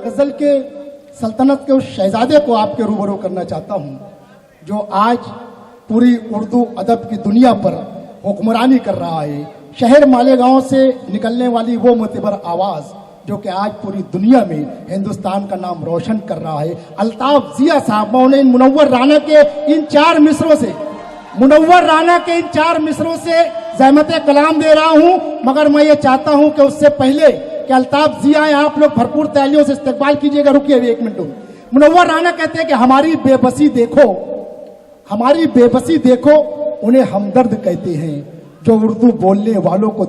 गजल के सल्तनत के उस शहजादे को आपके रूबरू करना चाहता हूं जो आज पूरी उर्दू अदब की दुनिया पर हुक्मरानी कर रहा है। शहर मालेगांव से निकलने वाली वो मोतिबर आवाज जो कि आज पूरी दुनिया में हिंदुस्तान का नाम रोशन कर रहा है। अल्ताफ जिया साहब, मैं उन्हें मुनव्वर राना के इन चार मिसरों से ज़हमत कलाम दे रहा हूं, मगर मैं ये चाहता हूं कि उससे पहले कि अल्ताफ जिया आए, आप लोग भरपूर तालियों से इस्तकबाल कीजिएगा। रुकिए एक मिनट। मुनव्वर राना कहते हैं कि हमारी बेबसी देखो, उन्हें हमदर्द कहते हैं, जो उर्दू बोलने वालों को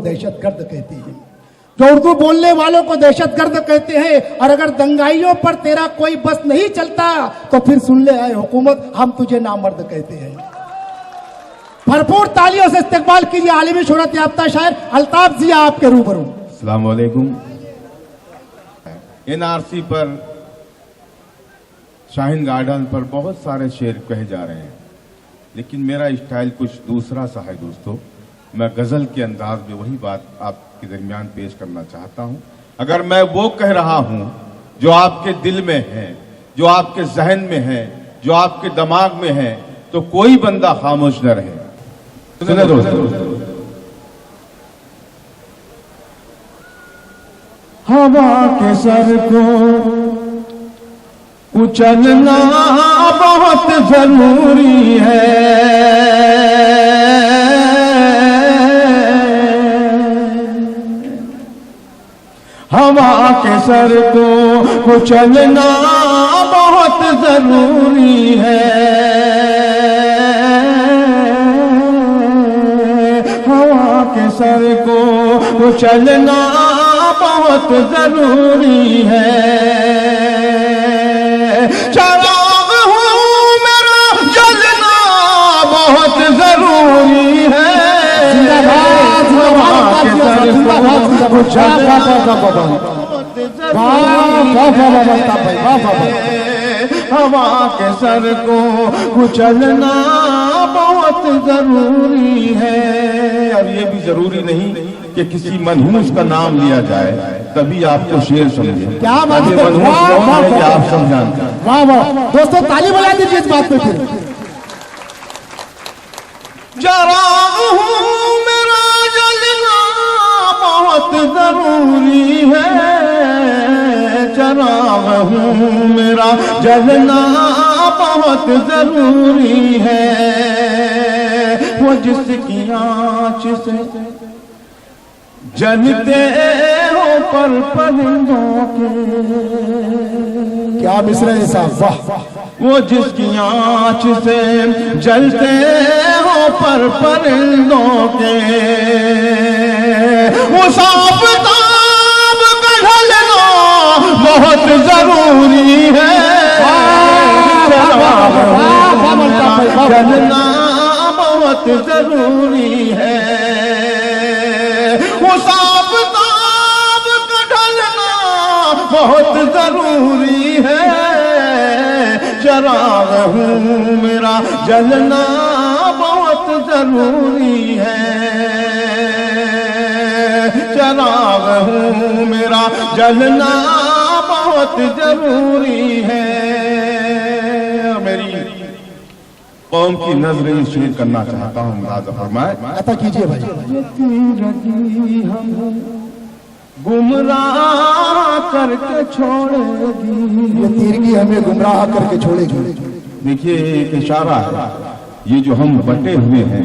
दहशतगर्द कहते हैं, और अगर दंगाइयों पर तेरा कोई बस नहीं चलता तो फिर सुन ले आए हुकूमत, हम तुझे नामर्द कहते हैं। भरपूर तालियों से इस्तकबाल कीजिए आलिमी शोहरत याफ्ता शायर अल्ताफ जिया आपके रूबरू। अस्सलाम वालेकुम। एनआरसी पर, शाहीन गार्डन पर बहुत सारे शेर कहे जा रहे हैं, लेकिन मेरा स्टाइल कुछ दूसरा सा है दोस्तों। मैं गजल के अंदाज में वही बात आपके दरमियान पेश करना चाहता हूं। अगर मैं वो कह रहा हूं जो आपके दिल में है, जो आपके जहन में है, जो आपके दिमाग में है, तो कोई बंदा खामोश न रहे। सुने दोस्तों, हवा के सर को कुचलना बहुत जरूरी है, हवा के सर को कुचलना बहुत जरूरी है, हवा के सर को कुचलना बहुत जरूरी है। चराग हूँ मेरा जलना बहुत जरूरी है, हवा के सर को कुचलना बहुत जरूरी है। अब ये भी जरूरी नहीं कि किसी मनहूस का नाम लिया जाए तभी आपको शेर समझे। क्या बात है, आप समझान। वाह वाह दोस्तों, ताली बजा दीजिए इस बात पे। फिर चराग हूँ मेरा जलना बहुत जरूरी है, चराग हूँ मेरा जलना बहुत जरूरी है, वो जिसकी आँच से जलते हो पर परिंदों के, क्या मिसरे साहब, वाह। वो जिसकी आँच से जलते हो पर परिंदों के, वो साफ ताब का ढलना बहुत जरूरी है, जलना बहुत जरूरी है, वो साफ ताब का ढलना बहुत जरूरी है, चराग हूँ मेरा जलना बहुत जरूरी है, चराग हूँ मेरा जलना बहुत जरूरी है। मेरी कौम की नजरें शेर करना चाहता हूँ, मुलाज़ा फरमाए। अता कीजिए भाई। गुमराह करके छोड़ेगी, ये तीरगी हमें गुमराह करके छोड़ेगी। देखिए एक इशारा है, ये जो हम बटे हुए हैं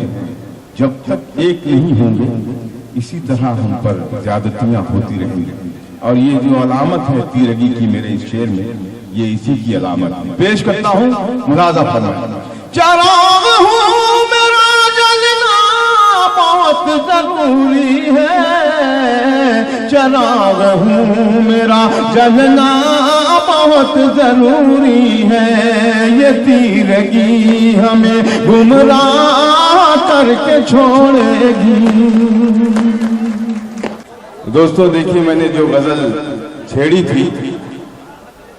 जब तक एक नहीं होंगे इसी तरह हम पर ज्यादतियां होती रहेंगी, और ये जो अलामत है तीरगी की मेरे इस शेर में, ये इसी की अलामत है। पेश करता हूँ, मुलाज़ा फरमाए। चराग हूँ मेरा जलना बहुत जरूरी है, चराग हूँ मेरा जलना बहुत जरूरी है, ये तीरगी हमें गुमराह करके छोड़ेगी। दोस्तों देखिए, मैंने जो गजल छेड़ी थी,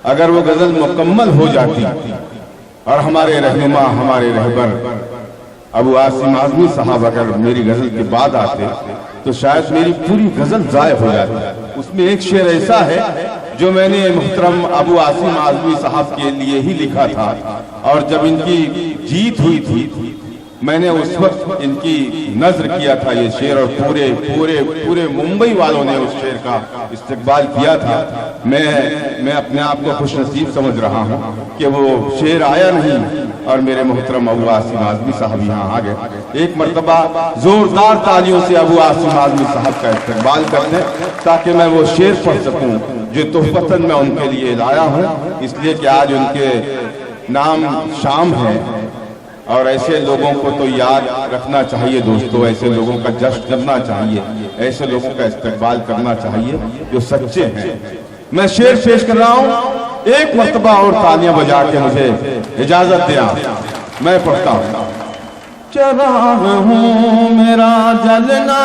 अगर वो गजल मुकम्मल हो जाती और हमारे रहनुमा, हमारे रहबर अबू आसिम आज़मी साहब अगर मेरी गजल के बाद आते तो शायद मेरी पूरी गजल जाय हो जाती। उसमें एक शेर ऐसा है जो मैंने मुहतरम अबू आसिम आज़मी साहब के लिए ही लिखा था, और जब इनकी जीत हुई थी मैंने उस वक्त इनकी नज्र किया था ये शेर, और पूरे पूरे पूरे मुंबई वालों ने उस शेर का इस्तकबाल किया था। मैं अपने आप को खुशनसीब समझ रहा हूँ कि वो शेर आया नहीं और मेरे मोहतरम अबू आसिम आज़मी साहब यहाँ आ गए। एक मरतबा जोरदार तालियों से अबू आसिम आज़मी साहब का इस्तकबाल कर दें ताकि मैं वो शेर पढ़ सकूँ जो तोहफतन मैं उनके लिए लाया हूँ, इसलिए कि आज उनके नाम शाम है और ऐसे लोगों को तो याद रखना चाहिए दोस्तों, ऐसे लोगों का जश्न करना चाहिए, ऐसे लोगों का इस्तकबाल करना चाहिए जो सच्चे हैं। मैं शेर पेश कर रहा हूँ, एक मरतबा और तालियां बजा के मुझे इजाजत दें आप। मैं पढ़ता हूँ। चिराग हूँ मेरा जलना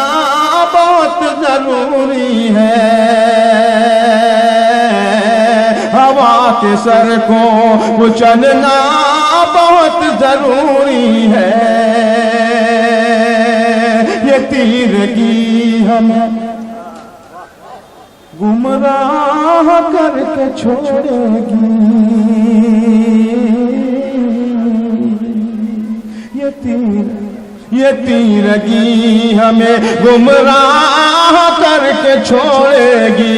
बहुत जरूरी है, हवा के सर को कुचलना बहुत जरूरी है, ये तीरगी हमें गुमराह करके छोड़ेगी, ये तीरगी हमें गुमराह करके छोड़ेगी,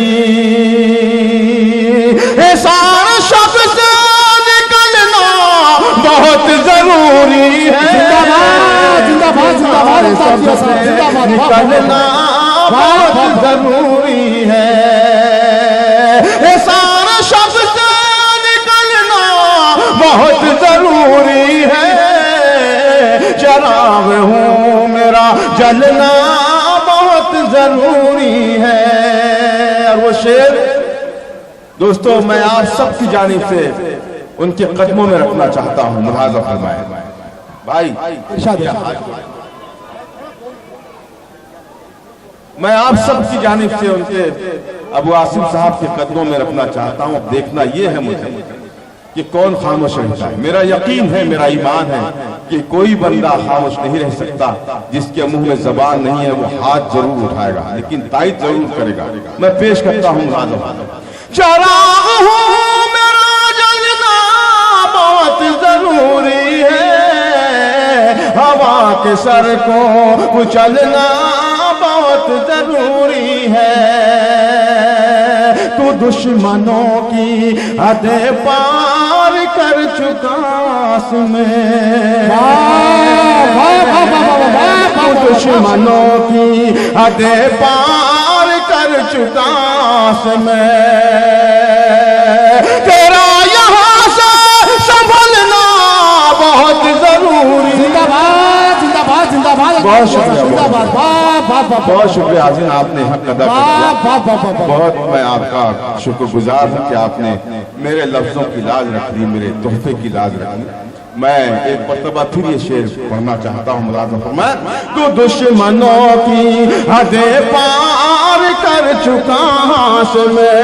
सारा शब्द निकलना बहुत जरूरी है, जिंदाबाद जिंदाबाद जिंदाबाद निकलना बहुत जरूरी है, सारा शब्द निकलना बहुत जरूरी है, चिराग हूँ मेरा जलना बहुत जरूरी है। और वो शेर दोस्तों मैं आप सबकी जानिब से उनके कदमों में रखना चाहता हूँ, मुलाज़ा फरमाएं भाई। मैं आप सबकी जानिब से उनके अबू आसिम साहब के कदमों में रखना चाहता हूँ। देखना यह है मुझे कि कौन खामोश रहता है। मेरा यकीन है, मेरा ईमान है कि कोई बंदा खामोश नहीं रह सकता, जिसके मुंह में जबान नहीं है वो हाथ जरूर उठाएगा, लेकिन तायद जरूर करेगा। मैं पेश करता हूँ चिराग हूँ मेरा जलना बहुत जरूरी है, हवा के सर को कुचलना बहुत जरूरी है, तू दुश्मनों की हदें पार कर चुका में, तू दुश्मनों की हदें पार कर चुका में, तेरा यहाँ से संभलना बहुत जरूरी। जिंदाबाद जिंदाबाद जिंदाबाद बहुत शुक्रिया, बहुत शुक्रिया हाज़िर, आपने हक अदा किया। बहुत मैं आपका शुक्रगुजार हूँ कि आपने मेरे लफ्जों की लाज रख ली, मेरे तोहफे की लाज रख ली। मैं एक मरतबा फिर ये शेर पढ़ना चाहता हूँ, मुलाज़ा फरमाएं। तू दुश्मनों की हदें पार कर चुका में,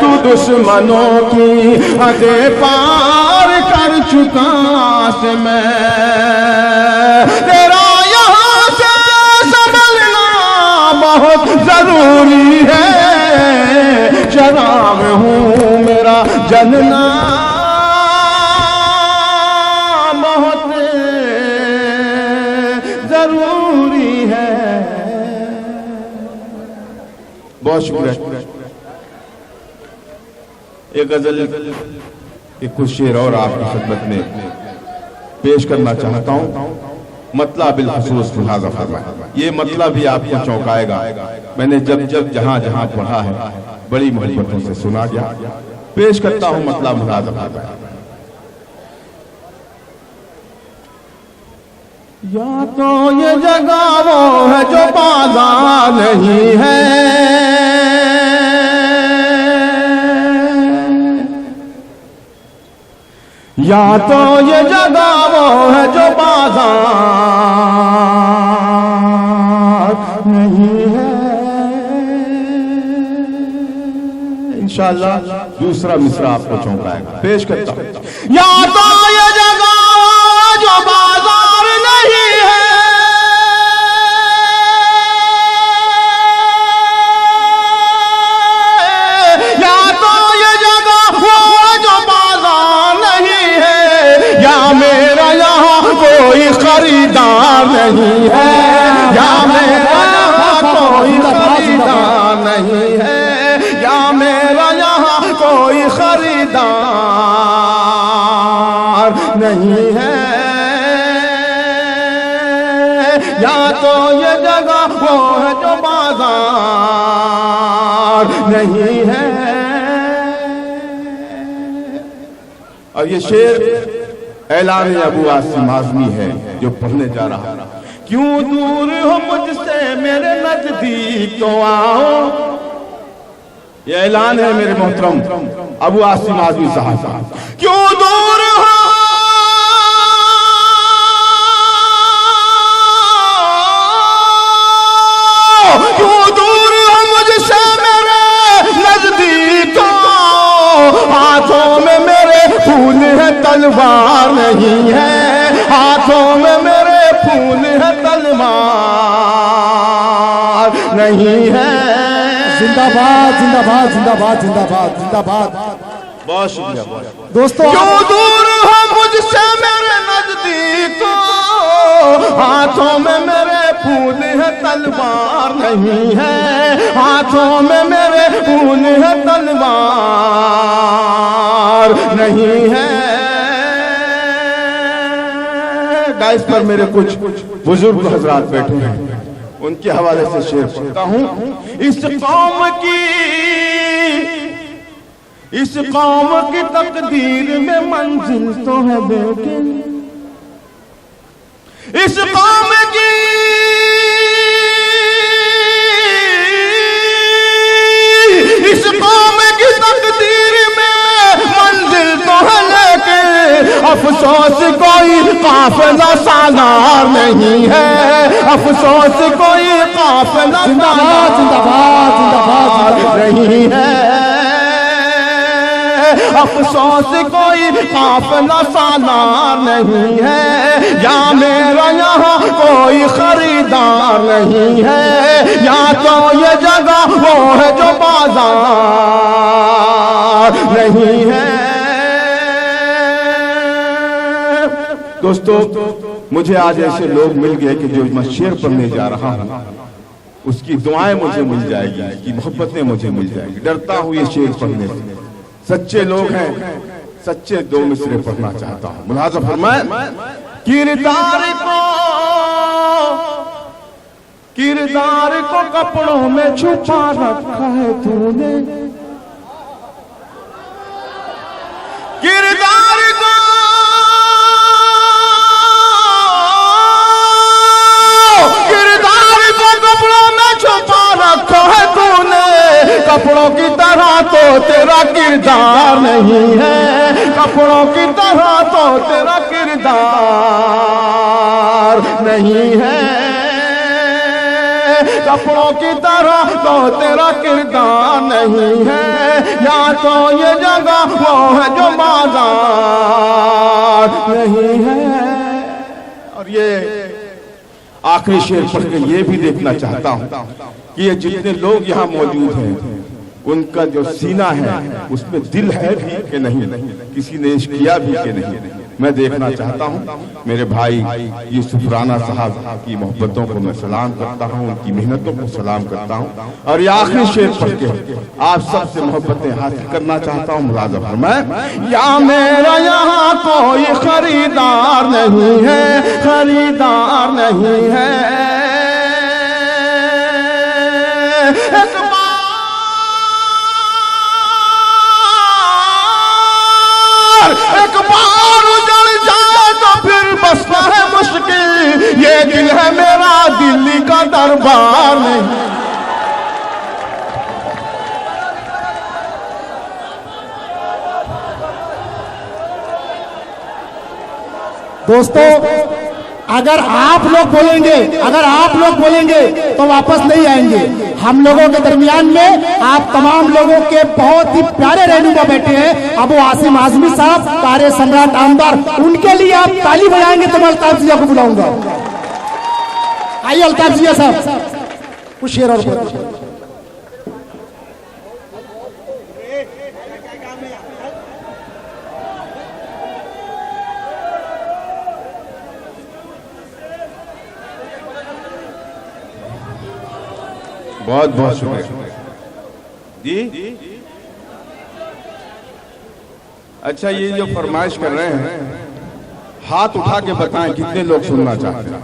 तू दुश्मनों की हदें पार कर चुका में, तेरा यहाँ से संभलना बहुत जरूरी है, चिराग हूँ मेरा जलना बहुत जरूरी है। बहुत शुक्रिया। एक गजल के कुछ शेर और आपकी खिदमत में पेश करना चाहता हूँ। मतला बिलखुसूस मुलाज़ा फरमाएं। ये मतला भी आपको चौंकाएगा। मैंने जब जब जहां जहां पढ़ा है बड़ी मोहब्बतों से सुना गया। पेश करता हूँ मतला, मुलाज़ा फरमाएं। या तो ये जगह वो है जो बाजार नहीं है, या तो ये जगह वो है जो बाजार नहीं है। इंशाअल्लाह दूसरा मिसरा आपको चौंकाएगा। पेश करता हूं। या तो ये जगह जो बाजार नहीं है, नहीं है, या मेरा यहाँ कोई खरीदार नहीं है, या मेरा यहाँ कोई खरीदार नहीं है, या तो ये जगह वो है जो बाजार नहीं है। और ये शेर ऐलान अबू आसिम आज़मी है जो पढ़ने जा रहा है। क्यों दूर हो मुझसे मेरे नजदीक तो आओ, ये ऐलान है मेरे मोहतरम अबू आसिम आज़मी साहब। क्यों दूर हो क्यों दूर हो मुझसे मेरे नजदीक, हाथों में मेरे फूल है तलवार नहीं है, हाथों में मेरे फूल है तलवार नहीं है। जिंदाबाद जिंदाबाद जिंदाबाद जिंदाबाद जिंदाबाद। बहुत शुक्रिया दोस्तों। क्यों दूर हो मुझसे मेरे नजदीक, हाथों में मेरे फूल है तलवार नहीं है, हाथों में मेरे फूल है तलवार नहीं है। डाइस पर मेरे कुछ बुजुर्ग हजरात बैठे हैं, उनके हवाले से शेर पढ़ता हूं। इस कौम की तकदीर में मंजिल तो है बेटे, इस कौम की तकदीर में मंजिल तो है लेकिन अफसोस कोई काफिला सालार नहीं है, अफसोस कोई काफिला जिंदाबाद जिंदाबाद जिंदाबाद नहीं है, अफसोस कोई काफिला सालार नहीं है, या मेरा यहाँ कोई खरीदार नहीं है, या तो ये जगह वो है जो बाजार नहीं है। दोस्तों, मुझे आज ऐसे लोग मिल गए कि जो मैं शेर पढ़ने जा रहा हूँ उसकी दुआएं मुझे मिल जाएगी, उसकी मोहब्बतें मुझे मिल जाएगी। डरता हूँ ये शेर पढ़ने से। सच्चे लोग हैं, सच्चे दो मिसरे पढ़ना चाहता हूँ। मुलाज़ा फरमाए, किरदार को कपड़ों में छुपा रखा है तूने, किरदार को कपड़ों में छुपा रखा है तूने, कपड़ों की तरह तो तेरा किरदार नहीं है, कपड़ों की तरह तो तेरा किरदार नहीं है, कपड़ों की तरह तो तेरा किरदार नहीं है, या तो ये जगह वो है जो बाजार नहीं है। और ये आखिरी शेर पढ़ के ये भी देखना चाहता हूं कि ये जितने लोग यहाँ मौजूद हैं उनका जो सीना है उसमें दिल है भी कि नहीं, किसी ने इश्क किया भी कि नहीं, मैं देखना चाहता हूं। मेरे भाई यूसुफ राना साहब की मोहब्बतों को मैं सलाम करता हूं, उनकी मेहनतों को सलाम करता हूं, और ये आखिरी शेर पढ़ के आप सबसे मोहब्बतें हासिल करना चाहता हूं। मुलाज़ा फरमाए, या मेरा यहाँ कोई खरीदार नहीं है, खरीदार नहीं है, एक बार उजड़ जाए तो फिर बसना है मुश्किल, ये दिल है मेरा दिल्ली का दरबार नहीं। दोस्तों, अगर आप लोग बोलेंगे तो वापस नहीं आएंगे। हम लोगों के दरमियान में आप तमाम लोगों के बहुत ही प्यारे रहनुमा बैठे हैं, अबू आसिम आज़मी साहब, कार्य सम्राट आमदार, उनके लिए आप ताली बजाएंगे तो मैं अल्ताफ जिया को बुलाऊंगा। आइए अल्ताफ जिया साहब, कुछ शेर और बोलिए। बहुत बहुत शुक्रिया जी। अच्छा, ये जो फरमाइश कर रहे हैं, हाथ उठा के बताएं कितने लोग सुनना चाहते हैं।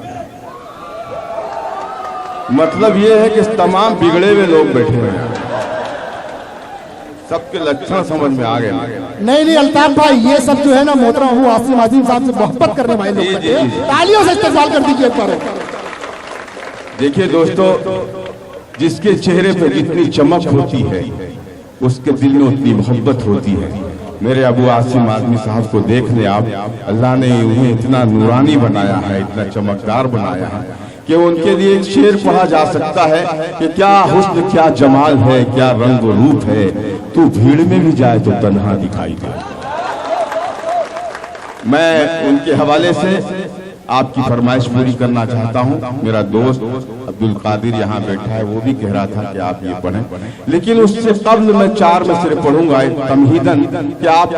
मतलब ये है कि तमाम बिगड़े हुए लोग बैठे हुए हैं, सबके लक्षण समझ में आ गए। नहीं अल्ताफ भाई, ये सब जो है ना मोहतरम वो आसिम आजिम साहब से मोहब्बत करने वाले लोग बैठे हैं। तालियों से इस्तेमाल कर दीजिए एक बार। देखिए दोस्तों, जिसके चेहरे पर जितनी चमक होती है उसके दिल में उतनी मोहब्बत होती है। मेरे अबू आसिम आजमी साहब को देख ले आप, अल्लाह ने उन्हें इतना नूरानी बनाया है, इतना चमकदार बनाया है कि उनके लिए एक शेर पढ़ा जा सकता है कि क्या हुस्न, क्या जमाल है, क्या रंग रूप है, तू भीड़ में भी जाए तो तन्हा दिखाई दे। मैं उनके हवाले से आपकी फरमाइश पूरी करना चाहता हूं। मेरा दोस्त अब्दुल कादिर यहाँ बैठा है, वो भी कह रहा था कि आप ये पढ़ें, लेकिन उससे कब्ल मैं 4 मिसरे पढ़ूंगा तमहीदन कि आप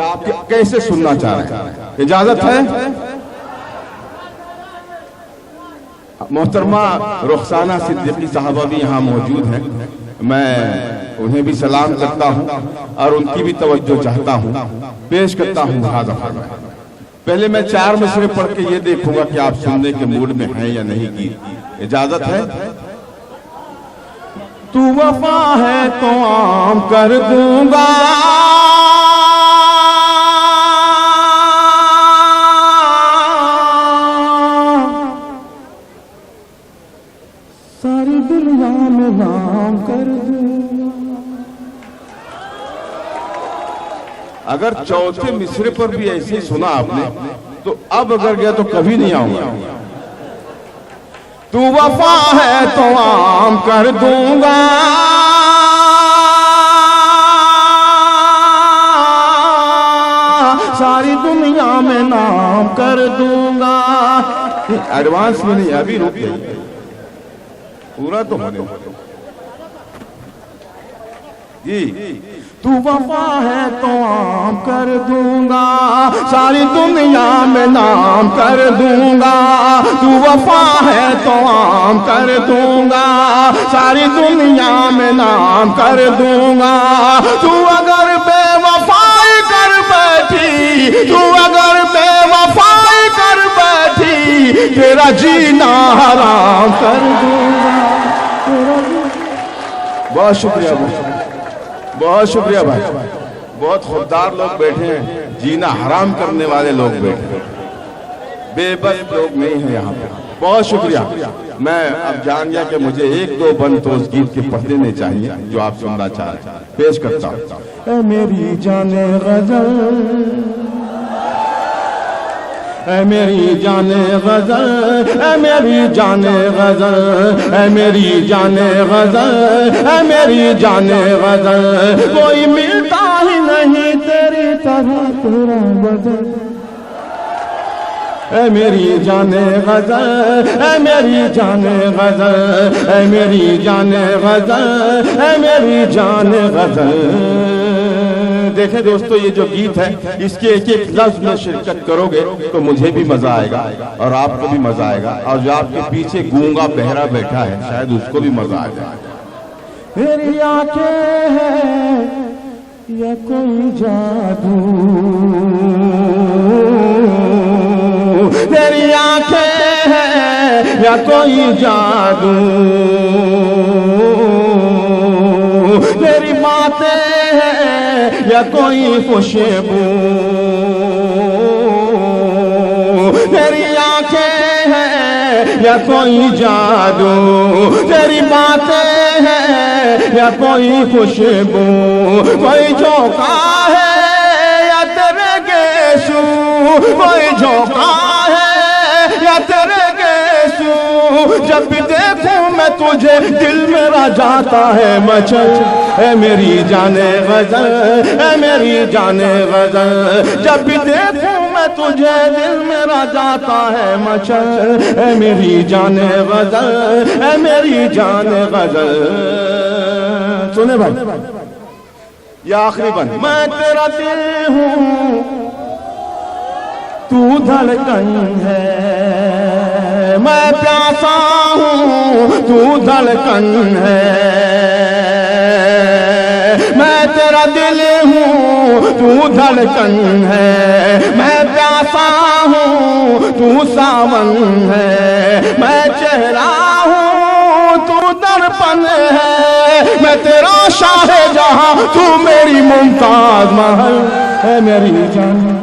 कैसे सुनना चाह रहे हैं। इजाजत है? मोहतरमा रुखसाना सिद्दीकी साहबा भी यहाँ मौजूद हैं, मैं उन्हें भी सलाम करता हूँ और उनकी भी तवज्जो चाहता हूँ। पेश करता हूँ हाज़ा फरमाए। पहले मैं 4 मिसरे पढ़ के ये देखूंगा कि आप सुनने के मूड में हैं या नहीं की। इजाजत है? तू वफा है तो आम कर दूंगा, सारी दुनिया में नाम कर दूंगा। अगर चौथे मिसरे पर भी ऐसे ही सुना आपने तो अब अगर गया तो कभी नहीं आऊंगा। तू वफा है तो आम कर दूंगा, सारी दुनिया में नाम कर दूंगा। एडवांस में नहीं, अभी रुक गई, पूरा तो होने जी। तू वफा है तो आम कर दूंगा, सारी दुनिया में नाम कर दूंगा। तू वफा है तो आम कर दूंगा, सारी दुनिया में नाम कर दूंगा। तू अगर बेवफाई कर बैठी, तू अगर बेवफाई कर बैठी, तेरा जीना हराम कर दूंगा। बहुत शुक्रिया, बहुत शुक्रिया भाई। बहुत खुददार लोग बैठे हैं, जीना हराम करने वाले लोग बैठे हैं, बेबस लोग नहीं है यहाँ पे। बहुत शुक्रिया। मैं अब जान गया कि मुझे 1-2 बंद तो उस गीत के पढ़ देने चाहिए जो आप सुनना चाह रहे हैं। पेश करता हूँ। मेरी जाने गजल, मेरी जाने गजल, मेरी जाने गजल, मेरी जाने गजल, मेरी जाने गजल, कोई मिलता ही नहीं तेरी तरह तेरा बदल। मेरी जाने गजल, मेरी जाने गजल, मेरी जाने गजल, मेरी जाने गजल। देखें दोस्तों, ये जो गीत है इसके एक एक लफ्ज में शिरकत करोगे तो मुझे भी मजा आएगा और आपको भी मजा आएगा, और जो आपके पीछे गूंगा बहरा बैठा है शायद उसको भी मजा आ जाए। मेरी आंखें हैं या कोई जादू, तेरी आंखें हैं या कोई जादू, तेरी बातें हैं या कोई खुशबू, तेरी आंखें हैं या कोई जादू, तेरी बातें हैं या कोई खुशबू, कोई झोंका है या तेरे गेसू, कोई झोंका है या तेरे गेसू, जब भी देखूं मैं तुझे दिल मेरा जाता है मचल। है मेरी जाने गजल, है मेरी जाने गजल, जब भी देखूं मैं तुझे दिल मेरा जाता है मचल। है मेरी जाने गजल, है मेरी जाने गजल। सुने भाई, ये आखिरी बंद। मैं तेरा दिल हूँ तू धड़कन है, मैं प्यासा हूँ हूँ तू धड़कन है, मैं तेरा दिल हूँ तू धड़कन है, मैं प्यासा हूँ तू सावन है, मैं चेहरा हूँ तू दर्पण है, मैं तेरा शाह जहां तू मेरी मुमताज महल है मेरी जान।